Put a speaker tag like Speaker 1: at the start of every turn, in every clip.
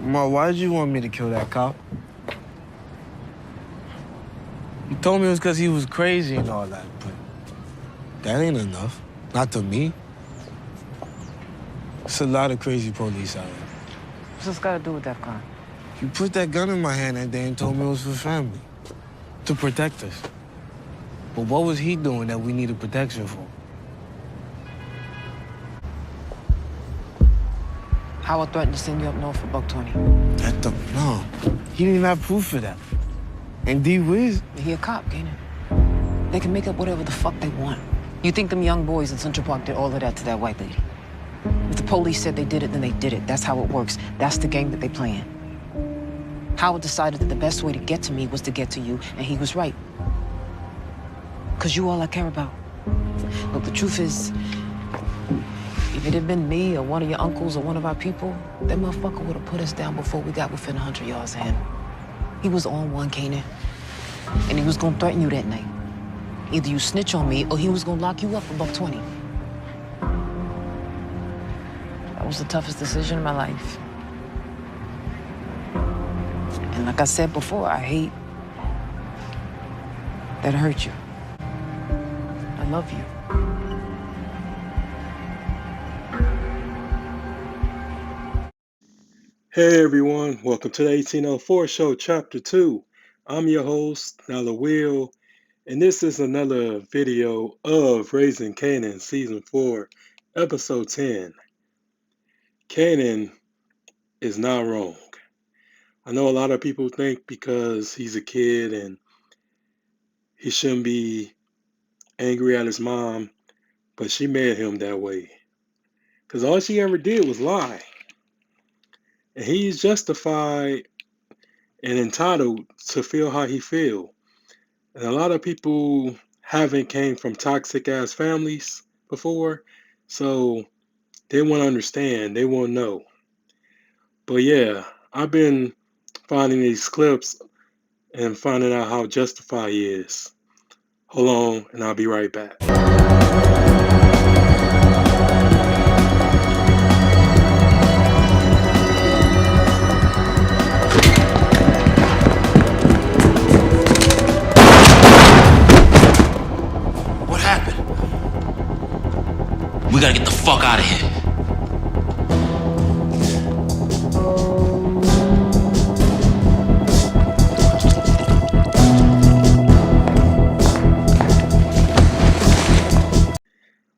Speaker 1: Ma, why did you want me to kill that cop? You told me it was because he was crazy and all that, but that ain't enough. Not to me. It's a lot of crazy police out here.
Speaker 2: What's this got to do with that gun?
Speaker 1: You put that gun in my hand that day and told me it was for family, to protect us. But what was he doing that we needed protection for?
Speaker 2: Howard threatened to send you up north for $120.
Speaker 1: No. He didn't even have proof for that. And D-Wiz?
Speaker 2: He a cop, Kanan. They can make up whatever the fuck they want. You think them young boys in Central Park did all of that to that white lady? If the police said they did it, then they did it. That's how it works. That's the game that they playing. Howard decided that the best way to get to me was to get to you, and he was right. Because you all I care about. Look, the truth is, if it had been me or one of your uncles or one of our people, that motherfucker would have put us down before we got within 100 yards of him. He was on one, Kanan. And he was gonna threaten you that night. Either you snitch on me or he was gonna lock you up for $120. That was the toughest decision of my life. And like I said before, I hate that it hurt you. I love you.
Speaker 3: Hey everyone, welcome to the 1804 Show, Chapter 2. I'm your host, Nala Will, and this is another video of Raising Kanan, Season 4, Episode 10. Kanan is not wrong. I know a lot of people think because he's a kid and he shouldn't be angry at his mom, but she made him that way. Because all she ever did was lie. And he's justified and entitled to feel how he feels. And a lot of people haven't came from toxic ass families before, so they won't understand, they won't know. But yeah, I've been finding these clips and finding out how justified he is. Hold on, and I'll be right back.
Speaker 4: What happened? We gotta get the fuck out of here.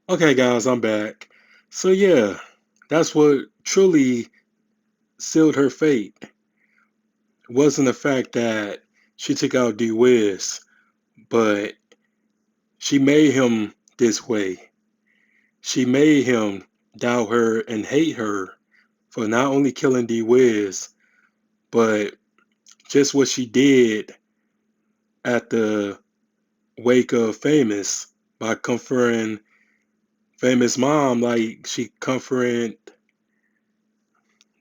Speaker 3: Okay guys, I'm back. So yeah, that's what truly sealed her fate. It wasn't the fact that she took out D-Wiz, but she made him this way. She made him doubt her and hate her for not only killing D-Wiz, but just what she did at the wake of Famous by comforting Famous mom like she comforted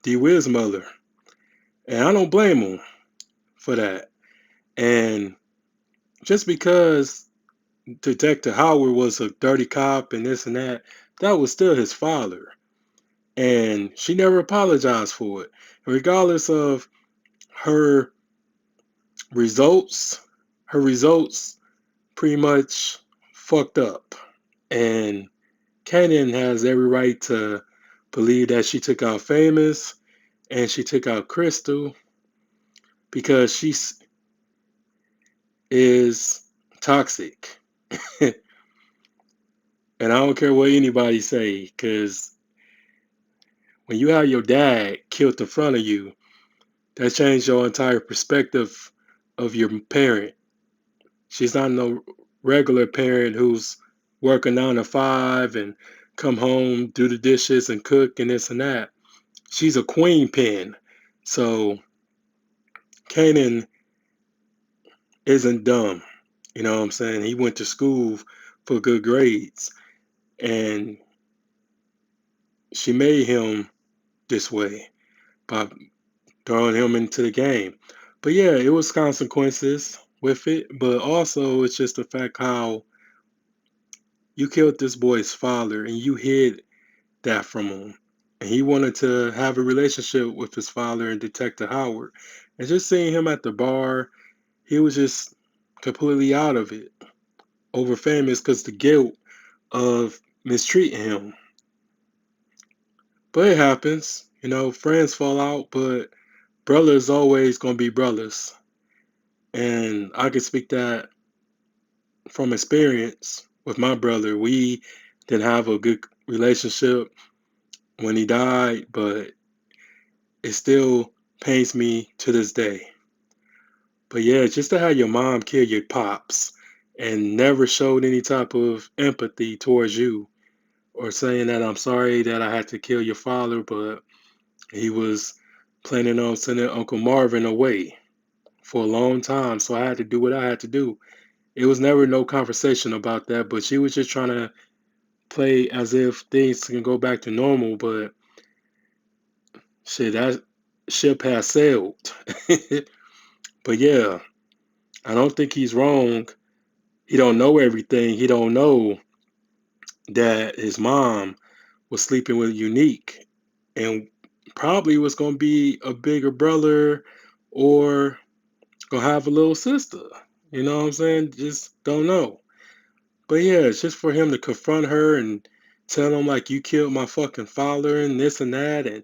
Speaker 3: D-Wiz mother. And I don't blame him for that. And just because Detective Howard was a dirty cop and this and that, that was still his father. And she never apologized for it. And regardless of her results, her results pretty much fucked up. And Kanan has every right to believe that she took out Famous and she took out Crystal because she is toxic. And I don't care what anybody say, because when you have your dad killed in front of you, that changed your entire perspective of your parent. She's not no regular parent who's working 9 to 5 and come home, do the dishes and cook and this and that. She's a queen pin. So Kanan isn't dumb. You know what I'm saying? He went to school for good grades. And she made him this way by throwing him into the game. But yeah, it was consequences with it. But also, it's just the fact how you killed this boy's father and you hid that from him. And he wanted to have a relationship with his father and Detective Howard. And just seeing him at the bar, he was just completely out of it over famous because the guilt of mistreating him. But it happens, friends fall out, but brothers always gonna be brothers. And I can speak that from experience with my brother. We didn't have a good relationship when he died, but it still pains me to this day. But yeah, just to have your mom kill your pops and never showed any type of empathy towards you or saying that I'm sorry that I had to kill your father, but he was planning on sending Uncle Marvin away for a long time, so I had to do what I had to do. It was never no conversation about that, but she was just trying to play as if things can go back to normal, but shit, that ship has sailed. But yeah, I don't think he's wrong. He don't know everything. He don't know that his mom was sleeping with Unique and probably was gonna be a bigger brother or gonna have a little sister. You know what I'm saying? Just don't know. But yeah, it's just for him to confront her and tell him like you killed my fucking father and this and that, and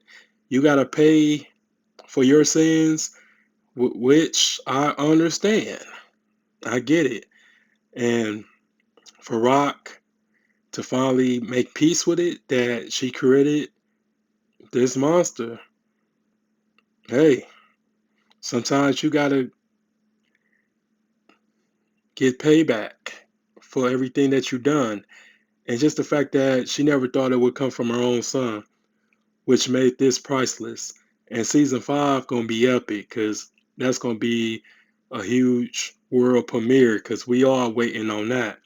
Speaker 3: you gotta pay for your sins, which I understand. I get it. And for Rock to finally make peace with it that she created this monster, hey, sometimes you gotta get payback for everything that you've done. And just the fact that she never thought it would come from her own son, which made this priceless. And season 5 gonna be epic because that's gonna be a huge world premiere because we are waiting on that.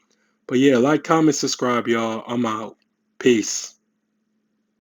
Speaker 3: But yeah, like, comment, subscribe, y'all. I'm out. Peace.